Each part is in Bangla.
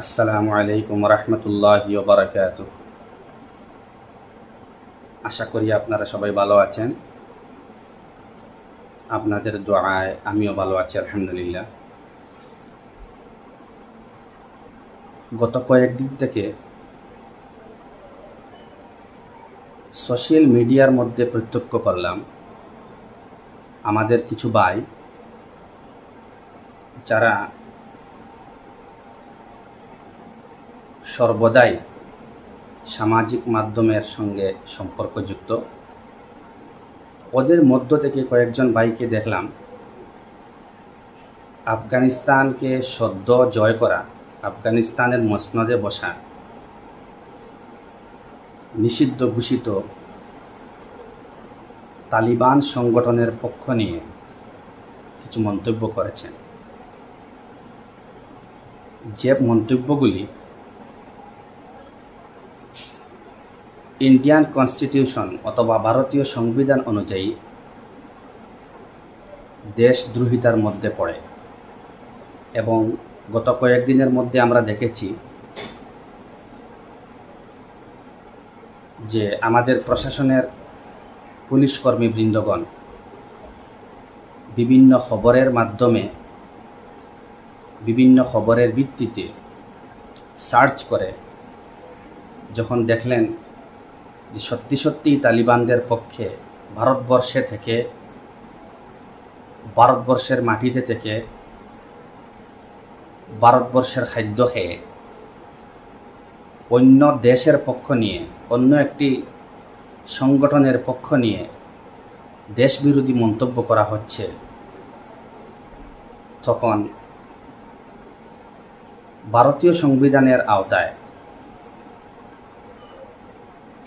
আসসালামু আলাইকুম রহমতুল্লাহি ওয়া বারাকাতুহু। আশা করি আপনারা সবাই ভালো আছেন। আপনাদের দোয়ায় আমিও ভালো আছি আলহামদুলিল্লাহ। গত কয়েকদিন থেকে সোশ্যাল মিডিয়ার মধ্যে প্রত্যক্ষ করলাম আমাদের কিছু ভাই যারা সর্বদাই সামাজিক মাধ্যমের সঙ্গে সম্পর্কযুক্ত, ওদের মধ্য থেকে কয়েকজন ভাইকে দেখলাম আফগানিস্তানকে সদ্য জয় করা, আফগানিস্তানের মসনদে বসা নিষিদ্ধ ঘোষিত তালিবান সংগঠনের পক্ষ নিয়ে কিছু মন্তব্য করেছেন। যে মন্তব্যগুলি ইন্ডিয়ান কনস্টিটিউশন অথবা ভারতীয় সংবিধান অনুযায়ী দেশদ্রোহিতার মধ্যে পড়ে, এবং গত কয়েকদিনের মধ্যে আমরা দেখেছি যে আমাদের প্রশাসনের পুলিশ কর্মীবৃন্দগণ বিভিন্ন খবরের মাধ্যমে, বিভিন্ন খবরের ভিত্তিতে সার্চ করে যখন দেখলেন যে সত্যি সত্যিই তালিবানদের পক্ষে ভারতবর্ষের মাটিতে থেকে ভারতবর্ষের খাদ্য খেয়ে অন্য দেশের পক্ষ নিয়ে, অন্য একটি সংগঠনের পক্ষ নিয়ে দেশবিরোধী মন্তব্য করা হচ্ছে, তখন ভারতীয় সংবিধানের আওতায়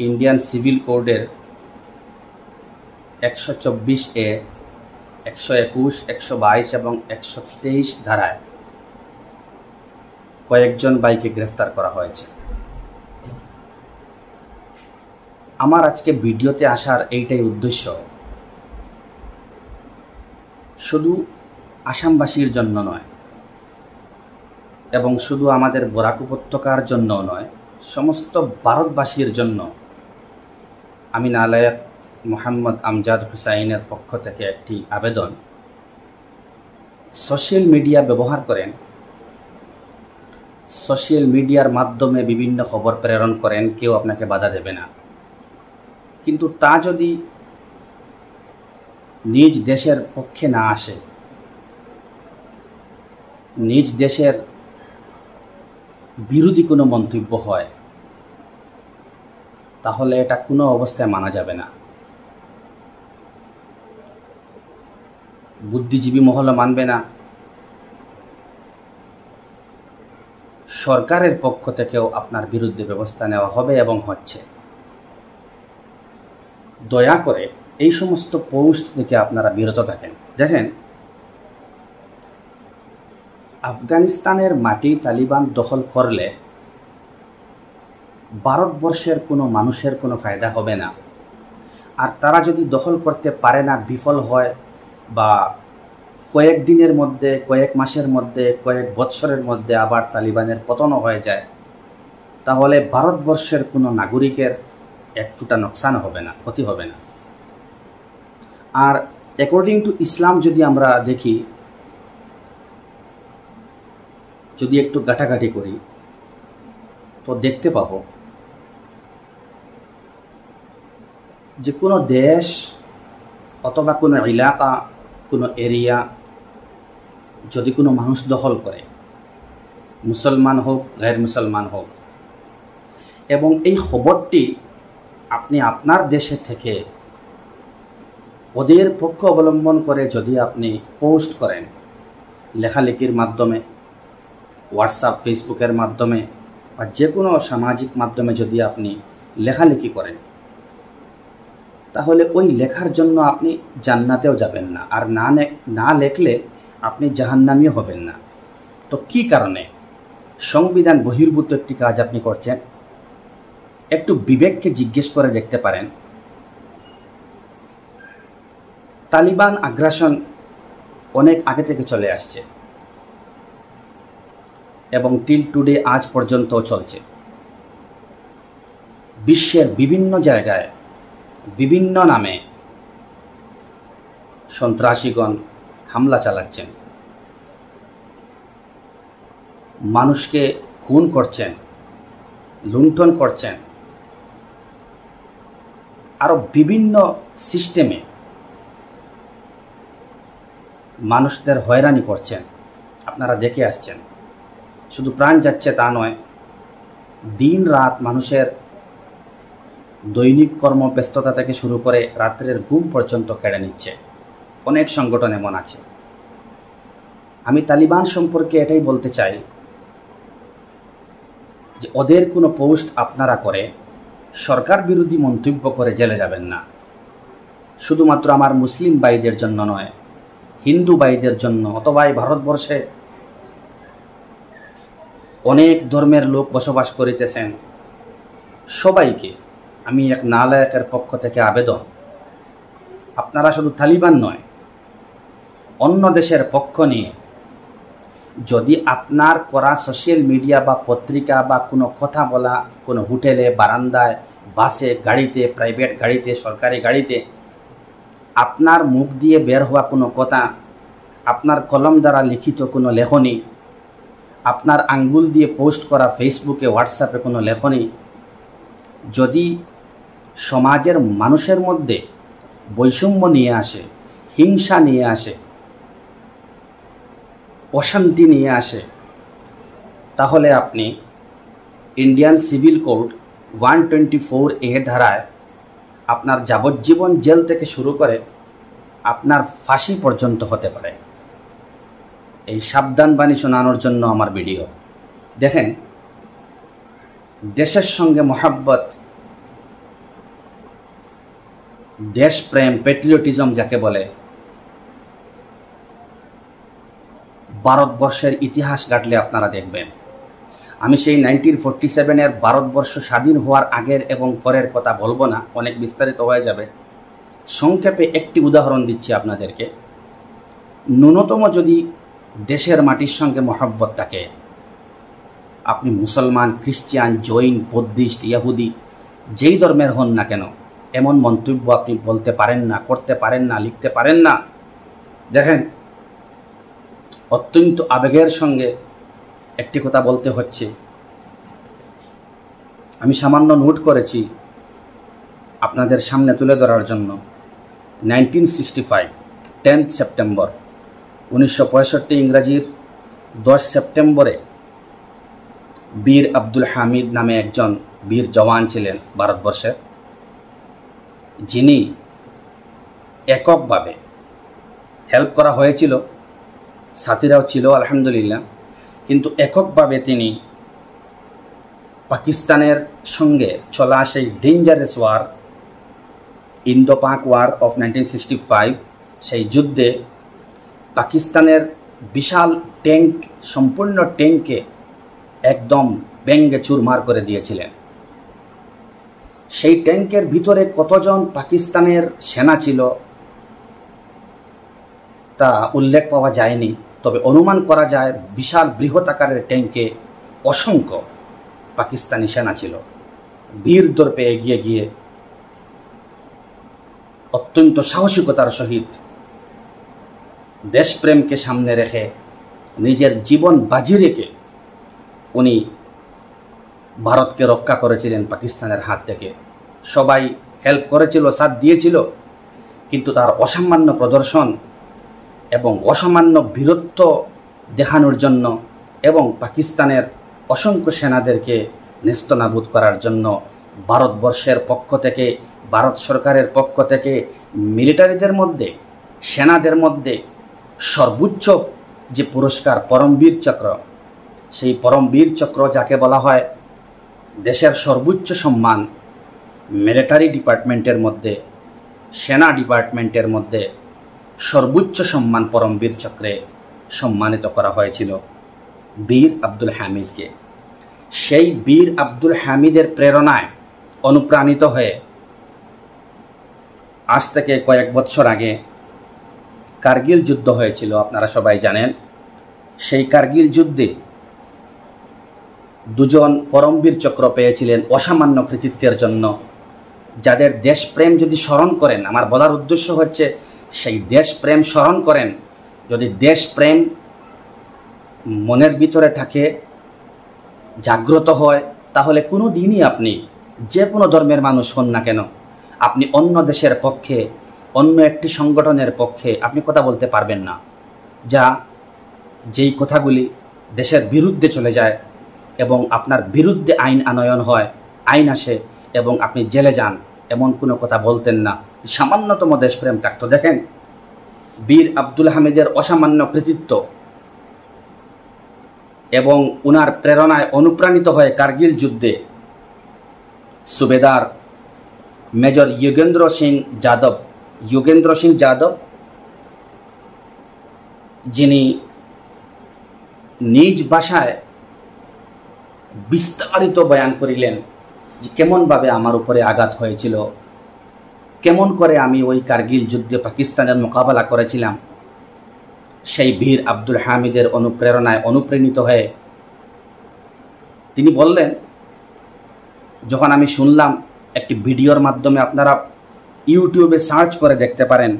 ইন্ডিয়ান সিভিল কোডের 124A, 121, 122 এবং 123 ধারায় কয়েকজন ভাইকে গ্রেফতার করা হয়েছে। আমার আজকে ভিডিওতে আসার এইটাই উদ্দেশ্য, শুধু আসামবাসীর জন্য নয় এবং শুধু আমাদের বরাক উপত্যকার জন্য নয়, সমস্ত ভারতবাসীর জন্য আমি নালায়েক মোহাম্মদ আমজাদ হুসাইনের পক্ষ থেকে একটি আবেদন। সোশ্যাল মিডিয়া ব্যবহার করেন, সোশ্যাল মিডিয়ার মাধ্যমে বিভিন্ন খবর প্রেরণ করেন, কেউ আপনাকে বাধা দেবে না, কিন্তু তা যদি নিজ দেশের পক্ষে না আসে, নিজ দেশের বিরোধী কোনো মন্তব্য হয়, তাহলে এটা কোনো অবস্থায় মানা যাবে না। বুদ্ধিজীবী মহলও মানবে না, সরকারের পক্ষ থেকেও আপনার বিরুদ্ধে ব্যবস্থা নেওয়া হবে এবং হচ্ছে। দয়া করে এই সমস্ত পোস্ট থেকে আপনারা বিরত থাকেন। দেখেন, আফগানিস্তানের মাটি তালিবান দখল করলে ভারতবর্ষের কোনো মানুষের কোনো ফায়দা হবে না। আর তারা যদি দখল করতে পারে না, বিফল হয়, বা কয়েক দিনের মধ্যে, কয়েক মাসের মধ্যে, কয়েক বৎসরের মধ্যে আবার তালিবানের পতনও হয়ে যায়, তাহলে ভারতবর্ষের কোনো নাগরিকের এক ফুটা নোকসান হবে না, ক্ষতি হবে না। আর অ্যাকর্ডিং টু ইসলাম যদি আমরা দেখি, যদি একটু ঘাটাঘাটি করি, তো দেখতে পাব যে কোনো দেশ অথবা কোনো এলাকা, কোনো এরিয়া যদি কোনো মানুষ দখল করে, মুসলমান হোক, গায়ের মুসলমান হোক, এবং এই খবরটি আপনি আপনার দেশে থেকে ওদের পক্ষ অবলম্বন করে যদি আপনি পোস্ট করেন, লেখালেখির মাধ্যমে, হোয়াটসঅ্যাপ, ফেসবুকের মাধ্যমে বা যে কোনো সামাজিক মাধ্যমে যদি আপনি লেখালেখি করেন, তাহলে ওই লেখার জন্য আপনি জান্নাতেও যাবেন না, আর না লেখলে আপনি জাহান্নামীও হবেন না। তো কি কারণে সংবিধান বহির্ভূত একটি কাজ আপনি করছেন? একটু বিবেককে জিজ্ঞেস করে দেখতে পারেন। তালিবান আগ্রাসন অনেক আগে থেকে চলে আসছে। এবং টিল টুডে আজ পর্যন্ত চলছে। বিশ্বের বিভিন্ন জায়গায় বিভিন্ন নামে সন্ত্রাসীগণ হামলা চালাচ্ছেন, মানুষকে খুন করছেন, লুণ্ঠন করছেন, আরও বিভিন্ন সিস্টেমে মানুষদের হয়রানি করছেন। আপনারা দেখে আসছেন। শুধু প্রাণ যাচ্ছে তা নয়, দিন রাত মানুষের দৈনিক কর্মব্যস্ততা থেকে শুরু করে রাত্রের ঘুম পর্যন্ত কেড়ে নিচ্ছে। অনেক সংগঠন এমন আছে। আমি তালিবান সম্পর্কে এটাই বলতে চাই যে ওদের কোনো পোস্ট আপনারা করে সরকার বিরোধী মন্তব্য করে জেলে যাবেন না। শুধুমাত্র আমার মুসলিম ভাইদের জন্য নয়, হিন্দু ভাইদের জন্য, অথবা এই ভারতবর্ষে অনেক ধর্মের লোক বসবাস করিতেছেন, সবাইকে আমি এক নালায়কের পক্ষ থেকে আবেদন, আপনারা শুধু তালিবান নয়, অন্য দেশের পক্ষ নিয়ে যদি আপনার করা সোশ্যাল মিডিয়া বা পত্রিকা বা কোনো কথা বলা কোনো হোটেলে, বারান্দায়, বাসে, গাড়িতে, প্রাইভেট গাড়িতে, সরকারি গাড়িতে আপনার মুখ দিয়ে বের হওয়া কোনো কথা, আপনার কলম দ্বারা লিখিত কোনো লেখনী, আপনার আঙ্গুল দিয়ে পোস্ট করা ফেসবুকে, হোয়াটসঅ্যাপে কোনো লেখনী যদি সমাজের মানুষের মধ্যে বৈষম্য নিয়ে আসে, হিংসা নিয়ে আসে, অশান্তি নিয়ে আসে, তাহলে আপনি ইন্ডিয়ান সিভিল কোড 124A ধারায় আপনার যাবজ্জীবন জেল থেকে শুরু করে আপনার ফাঁসি পর্যন্ত হতে পারে। এই সাবধান বাণী শোনানোর জন্য আমার ভিডিও দেখেন। দেশের সঙ্গে মহাব্বত, দেশপ্রেম, প্যাট্রিয়টিজম যাকে বলে, ভারতবর্ষের ইতিহাস ঘাটলে আপনারা দেখবেন। আমি সেই 1947-এর ভারতবর্ষ স্বাধীন হওয়ার আগের এবং পরের কথা বলবো না, অনেক বিস্তারিত হয়ে যাবে। সংক্ষেপে একটি উদাহরণ দিচ্ছি আপনাদেরকে। ন্যূনতম যদি দেশের মাটির সঙ্গে মহব্বত থাকে, আপনি মুসলমান, খ্রিস্টান, জৈন, বৌদ্ধিস্ট, ইহুদি, যেই ধর্মের হন না কেন, এমন মন্তব্য আপনি বলতে পারেন না, করতে পারেন না, লিখতে পারেন না। দেখেন, অত্যন্ত আবেগের সঙ্গে একটি কথা বলতে হচ্ছে। আমি সামান্য নোট করেছি আপনাদের সামনে তুলে ধরার জন্য। 1965 10 সেপ্টেম্বর 1965 ইংরাজির 10 সেপ্টেম্বরে বীর আব্দুল হামিদ নামে একজন বীর জওয়ান ছিলেন ভারতবর্ষের, যিনি এককভাবে হেল্প করা হয়েছিল, সাথীরাও ছিল আলহামদুলিল্লাহ, কিন্তু এককভাবে তিনি পাকিস্তানের সঙ্গে চলা সেই ডেঞ্জারাস ওয়ার, ইন্দো পাক ওয়ার অফ 1965, সেই যুদ্ধে পাকিস্তানের বিশাল ট্যাঙ্ক, সম্পূর্ণ ট্যাঙ্কে একদম ব্যঙ্গে চুরমার করে দিয়েছিলেন। সেই ট্যাঙ্কের ভিতরে কতজন পাকিস্তানের সেনা ছিল তা উল্লেখ পাওয়া যায়নি, তবে অনুমান করা যায় বিশাল বৃহৎ আকারের ট্যাঙ্কে অসংখ্য পাকিস্তানি সেনা ছিল। বীর দর্পে এগিয়ে গিয়ে অত্যন্ত সাহসিকতার সহিত দেশপ্রেমকে সামনে রেখে নিজের জীবন বাজি রেখে উনি ভারতকে রক্ষা করেছিলেন পাকিস্তানের হাত থেকে। সবাই হেল্প করেছিল, সাথ দিয়েছিল, কিন্তু তার অসামান্য প্রদর্শন এবং অসামান্য বীরত্ব দেখানোর জন্য এবং পাকিস্তানের অসংখ্য সেনাদেরকে নেস্তনাবুদ করার জন্য ভারতবর্ষের পক্ষ থেকে, ভারত সরকারের পক্ষ থেকে মিলিটারিদের মধ্যে, সেনাদের মধ্যে সর্বোচ্চ যে পুরস্কার পরমবীর চক্র, সেই পরমবীর চক্র যাকে বলা হয় দেশের সর্বোচ্চ সম্মান, মিলিটারি ডিপার্টমেন্টের মধ্যে, সেনা ডিপার্টমেন্টের মধ্যে সর্বোচ্চ সম্মান পরমবীর চক্রে সম্মানিত করা হয়েছিল বীর আব্দুল হামিদকে। সেই বীর আব্দুল হামিদের প্রেরণায় অনুপ্রাণিত হয়ে আজ থেকে কয়েক বছর আগে কার্গিল যুদ্ধ হয়েছিল, আপনারা সবাই জানেন। সেই কার্গিল যুদ্ধে দুজন পরমবীর চক্র পেয়েছিলেন অসামান্য কৃতিত্বের জন্য, যাদের দেশপ্রেম যদি স্মরণ করেন, আমার বলার উদ্দেশ্য হচ্ছে সেই দেশপ্রেম স্মরণ করেন। যদি দেশপ্রেম মনের ভিতরে থাকে, জাগ্রত হয়, তাহলে কোনো দিনই আপনি যে কোনো ধর্মের মানুষ হন না কেন, আপনি অন্য দেশের পক্ষে, অন্য একটি সংগঠনের পক্ষে আপনি কথা বলতে পারবেন না। যেই কথাগুলি দেশের বিরুদ্ধে চলে যায় এবং আপনার বিরুদ্ধে আইন আনয়ন হয়, আইন আসে এবং আপনি জেলে যান, এমন কোনো কথা বলতেন না। সামান্যতম দেশপ্রেম থাকতো। দেখেন, বীর আব্দুল হামিদের অসামান্য কৃতিত্ব এবং উনার প্রেরণায় অনুপ্রাণিত হয়ে কার্গিল যুদ্ধে সুবেদার মেজর যোগেন্দ্র সিং যাদব, যিনি নিজ ভাষায় বিস্তারিত বয়ান করিলেন যে কেমনভাবে আমার উপরে আঘাত হয়েছিল, কেমন করে আমি ওই কার্গিল যুদ্ধে পাকিস্তানের মোকাবেলা করেছিলাম। সেই বীর আব্দুল হামিদের অনুপ্রেরণায় অনুপ্রাণিত হয়ে তিনি বললেন, যখন আমি শুনলাম, একটি ভিডিওর মাধ্যমে আপনারা ইউটিউবে সার্চ করে দেখতে পারেন,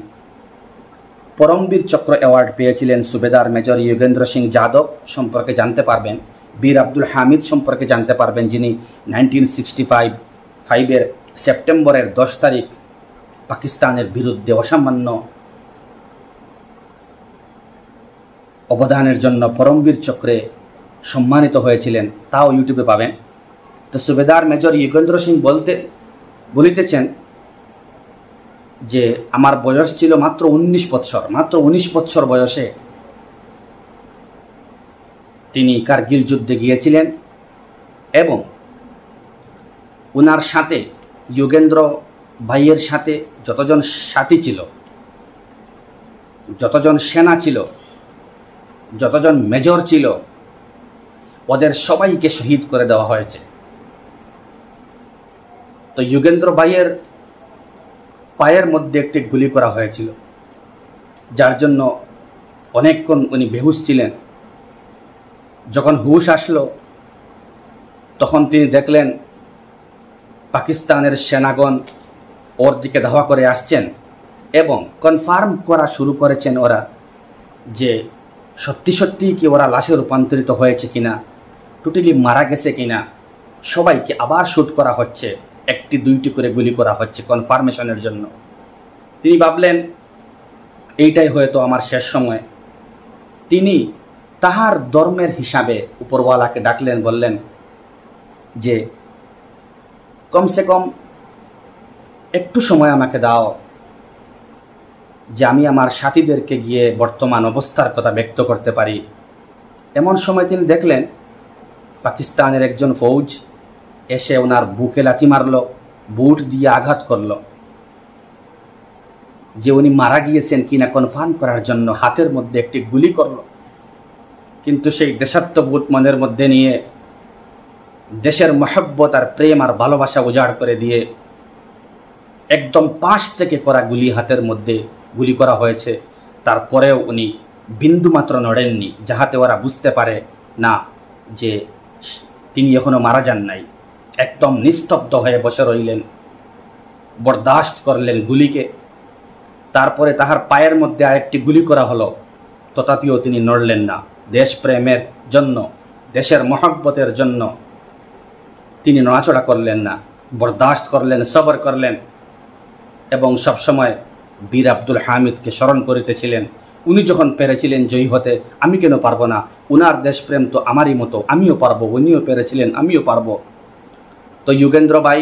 পরমবীর চক্র অ্যাওয়ার্ড পেয়েছিলেন সুবেদার মেজর যোগেন্দ্র সিং যাদব সম্পর্কে জানতে পারবেন, বীর আব্দুল হামিদ সম্পর্কে জানতে পারবেন, যিনি 1965 সেপ্টেম্বরের 10 তারিখ পাকিস্তানের বিরুদ্ধে অসামান্য অবদানের জন্য পরমবীর চক্রে সম্মানিত হয়েছিলেন, তাও ইউটিউবে পাবেন। তো সুবেদার মেজর যোগেন্দ্র সিং বলিতেছেন যে আমার বয়স ছিল মাত্র 19 বছর বয়সে তিনি কার্গিল যুদ্ধে গিয়েছিলেন এবং উনার সাথে, যোগেন্দ্র ভাইয়ের সাথে যতজন সাথী ছিল, যতজন সেনা ছিল, যতজন মেজর ছিল, ওদের সবাইকে শহীদ করে দেওয়া হয়েছে। তো যোগেন্দ্র ভাইয়ের পায়ের মধ্যে একটি গুলি করা হয়েছিল, যার জন্য অনেকক্ষণ উনি বেহুশ ছিলেন। যখন হুশ আসলো, তখন তিনি দেখলেন পাকিস্তানের সেনাগণ ওর দিকে ধাওয়া করে আসছেন এবং কনফার্ম করা শুরু করেছেন ওরা যে সত্যি সত্যিই কি ওরা লাশে রূপান্তরিত হয়েছে কিনা, টোটালি মারা গেছে কিনা। সবাইকে আবার শ্যুট করা হচ্ছে, 1-2টি করে গুলি করা হচ্ছে কনফার্মেশনের জন্য। তিনি ভাবলেন এইটাই হয়তো আমার শেষ সময়। তিনি তাহার ধর্মের হিসাবে উপরওয়ালাকে ডাকলেন, বললেন যে কমসে কম একটু সময় আমাকে দাও, যে আমি আমার সাথীদেরকে গিয়ে বর্তমান অবস্থার কথা ব্যক্ত করতে পারি। এমন সময় তিনি দেখলেন পাকিস্তানের একজন ফৌজ এসে ওনার বুকে লাথি মারল, বুট দিয়ে আঘাত করল, যে উনি মারা গিয়েছেন কিনা কনফার্ম করার জন্য হাতের মধ্যে একটি গুলি করল। কিন্তু সেই দেশাত্মবোধ মনের মধ্যে নিয়ে, দেশের মহব্বত আর প্রেম আর ভালোবাসা উজাড় করে দিয়ে একদম পাশ থেকে করা গুলি হাতের মধ্যে গুলি করা হয়েছে। তারপরেও উনি বিন্দুমাত্র নড়েননি, যাহাতে ওরা বুঝতে পারে না যে তিনি এখনো মারা যান নাই। একদম নিস্তব্ধ হয়ে বসে রইলেন, বরদাস্ত করলেন গুলিকে। তারপরে তাহার পায়ের মধ্যে আরেকটি গুলি করা হলো, তথাপিও তিনি নড়লেন না। দেশপ্রেমের জন্য, দেশের মহব্বতের জন্য তিনি নড়াচড়া করলেন না, বরদাস্ত করলেন, সবর করলেন এবং সবসময় বীর আব্দুল হামিদকে স্মরণ করিতেছিলেন। উনি যখন পেরেছিলেন জয়ী হতে, আমি কেন পারবো না? উনার দেশপ্রেম তো আমারই মতো, আমিও পারবো। উনিও পেরেছিলেন, আমিও পারবো। তো যোগেন্দ্র ভাই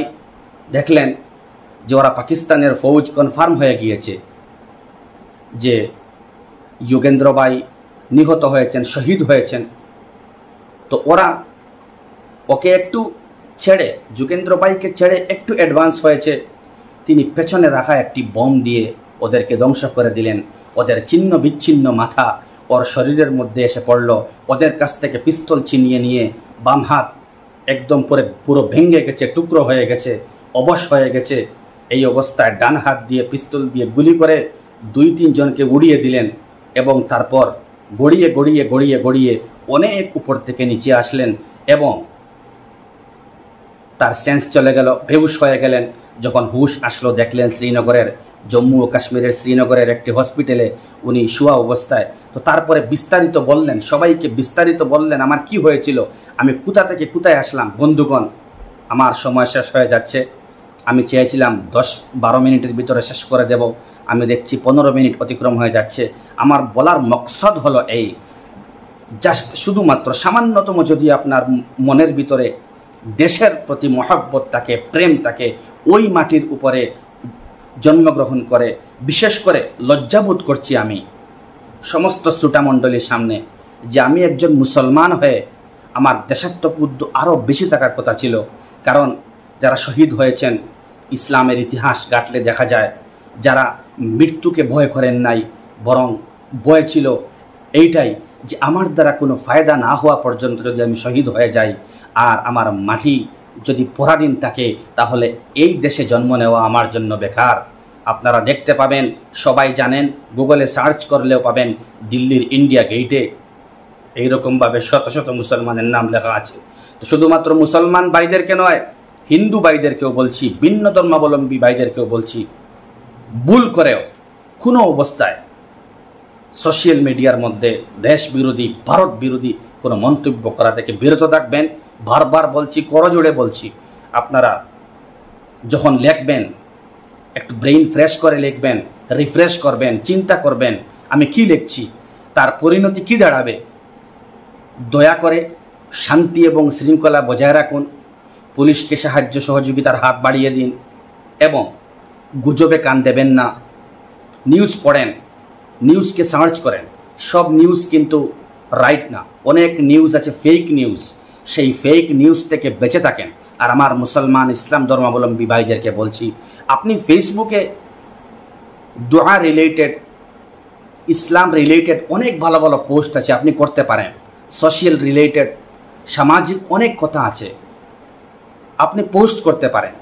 দেখলেন যে ওরা পাকিস্তানের ফৌজ কনফার্ম হয়ে গিয়েছে যে যোগেন্দ্র ভাই নিহত হয়েছেন, শহীদ হয়েছেন। তো ওরা ওকে একটু ছেড়ে, যোগেন্দ্র ভাইকে ছেড়ে একটু অ্যাডভান্স হয়েছে। তিনি পেছনে রাখা একটি বম দিয়ে ওদেরকে ধ্বংস করে দিলেন। ওদের ছিন্ন বিচ্ছিন্ন মাথা ওর শরীরের মধ্যে এসে পড়ল। ওদের কাছ থেকে পিস্তল ছিনিয়ে নিয়ে বাম হাত একদম পুরো ভেঙে গেছে, টুকরো হয়ে গেছে, অবশ হয়ে গেছে। এই অবস্থায় ডান হাত দিয়ে পিস্তল দিয়ে গুলি করে 2-3 জনকে উড়িয়ে দিলেন এবং তারপর গড়িয়ে গড়িয়ে গড়িয়ে গড়িয়ে অনেক উপর থেকে নিচে আসলেন এবং তার সেন্স চলে গেল, বেহুশ হয়ে গেলেন। যখন হুশ আসলো দেখলেন শ্রীনগরের, জম্মু ও কাশ্মীরের শ্রীনগরের একটি হসপিটালে উনি শোয়া অবস্থায়। তো তারপরে বিস্তারিত বললেন, সবাইকে বিস্তারিত বললেন আমার কি হয়েছিল, আমি কোথা থেকে কোথায় আসলাম। বন্ধুগণ, আমার সময় শেষ হয়ে যাচ্ছে। আমি চেয়েছিলাম 10-12 মিনিটের ভিতরে শেষ করে দেব, আমি দেখছি 15 মিনিট অতিক্রম হয়ে যাচ্ছে। আমার বলার মকসদ হলো এই, জাস্ট শুধুমাত্র সামান্যতম যদি আপনার মনের ভিতরে দেশের প্রতি মহব্বত থাকে, প্রেম থাকে, ওই মাটির উপরে জন্মগ্রহণ করে, বিশেষ করে লজ্জাবোধ করছি আমি সমস্ত শ্রোতামণ্ডলীর সামনে যে আমি একজন মুসলমান হয়ে আমার দেশাত্মবোধ আরও বেশি থাকার কথা ছিল। কারণ যারা শহীদ হয়েছেন, ইসলামের ইতিহাস ঘাটলে দেখা যায় যারা মৃত্যুকে ভয় করেন নাই, বরং ভয় ছিল এইটাই যে আমার দ্বারা কোনো ফায়দা না হওয়া পর্যন্ত যদি আমি শহীদ হয়ে যাই আর আমার মাটি যদি পরাধীন থাকে, তাহলে এই দেশে জন্ম নেওয়া আমার জন্য বেকার। আপনারা দেখতে পাবেন, সবাই জানেন, গুগলে সার্চ করলেও পাবেন, দিল্লির ইন্ডিয়া গেটে এইরকমভাবে শত শত মুসলমানের নাম লেখা আছে। তো শুধুমাত্র মুসলমান ভাইদেরকে নয়, হিন্দু ভাইদেরকেও বলছি, ভিন্ন ধর্মাবলম্বী ভাইদেরকেও বলছি, ভুল করেও কোনো অবস্থায় সোশ্যাল মিডিয়ার মধ্যে দেশ বিরোধী, ভারত বিরোধী কোনো মন্তব্য করা থেকে বিরত থাকবেন। বারবার বলছি, করজোড়ে বলছি, আপনারা যখন লিখবেন একটু ব্রেইন ফ্রেশ করে লিখবেন, রিফ্রেশ করবেন, চিন্তা করবেন আমি কি লিখছি, তার পরিণতি কি দাঁড়াবে। দয়া করে শান্তি এবং শৃঙ্খলা বজায় রাখুন, পুলিশকে সাহায্য সহযোগিতার হাত বাড়িয়ে দিন এবং গুজবে কান দেবেন না। নিউজ পড়েন, নিউজকে সার্চ করেন, সব নিউজ কিন্তু রাইট না, অনেক নিউজ আছে ফেক নিউজ, সেই ফেক নিউজ থেকে বেঁচে থাকেন। আর আমার মুসলমান ইসলাম ধর্মাবলম্বী ভাইদেরকে বলছি, আপনি ফেসবুকে দোয়া রিলেটেড, ইসলাম রিলেটেড অনেক ভালো ভালো পোস্ট আছে, আপনি করতে পারেন। সোশ্যাল রিলেটেড, সামাজিক অনেক কথা আছে, আপনি পোস্ট করতে পারেন,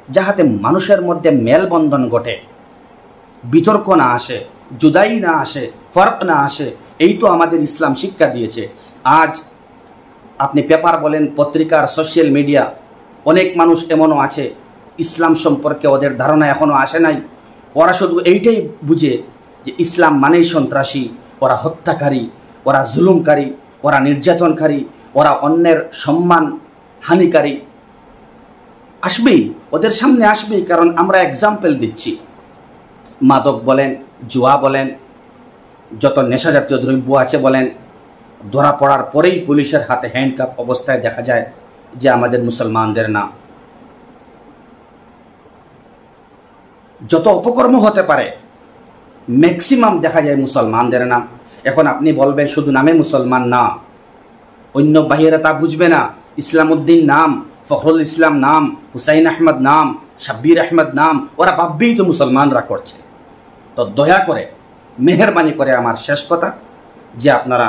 যাহাতে মানুষের মধ্যে মেলবন্ধন ঘটে, বিতর্ক না আসে, জুদাই না আসে, ফরক না আসে। এই তো আমাদের ইসলাম শিক্ষা দিয়েছে। আজ আপনি পেপার বলেন, পত্রিকার, সোশ্যাল মিডিয়া, অনেক মানুষ এমনও আছে ইসলাম সম্পর্কে ওদের ধারণা এখনও আসে নাই। ওরা শুধু এইটাই বুঝে যে ইসলাম মানেই সন্ত্রাসী, ওরা হত্যাকারী, ওরা জুলুমকারী, ওরা নির্যাতনকারী, ওরা অন্যের সম্মান হানিকারী। আসবেই, ওদের সামনে আসবেই, কারণ আমরা এক্সাম্পল দিচ্ছি। মাদক বলেন, জুয়া বলেন, যত নেশাজাতীয় দ্রব্য আছে বলেন, ধরা পড়ার পরেই পুলিশের হাতে হ্যান্ডকাপ অবস্থায় দেখা যায় যে আমাদের মুসলমানদের নাম। যত অপকর্ম হতে পারে ম্যাক্সিমাম দেখা যায় মুসলমানদের নাম। এখন আপনি বলবেন শুধু নামে মুসলমান না, অন্য বাহিরে তা বুঝবে না। ইসলামউদ্দিন নাম, ফখরুল ইসলাম নাম, হুসাইন আহমদ নাম, শাব্বির আহমদ নাম, ওরা ভাববেই তো মুসলমানরা করছে। তো দয়া করে, মেহরবানি করে আমার শেষ কথা যে আপনারা,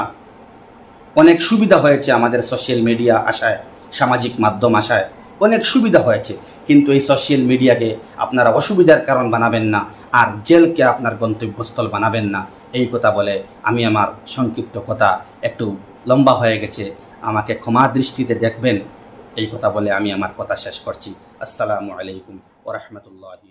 অনেক সুবিধা হয়েছে আমাদের সোশ্যাল মিডিয়া আসায়, সামাজিক মাধ্যম আসায় অনেক সুবিধা হয়েছে, কিন্তু এই সোশ্যাল মিডিয়াকে আপনারা অসুবিধার কারণ বানাবেন না, আর জেলকে আপনার গন্তব্যস্থল বানাবেন না। এই কথা বলে আমি আমার সংক্ষিপ্ত কথা একটু লম্বা হয়ে গেছে, আমাকে ক্ষমা দৃষ্টিতে দেখবেন। এই কথা বলে আমি আমার কথা শেষ করছি। আসসালামু আলাইকুম ওয়া রাহমাতুল্লাহি।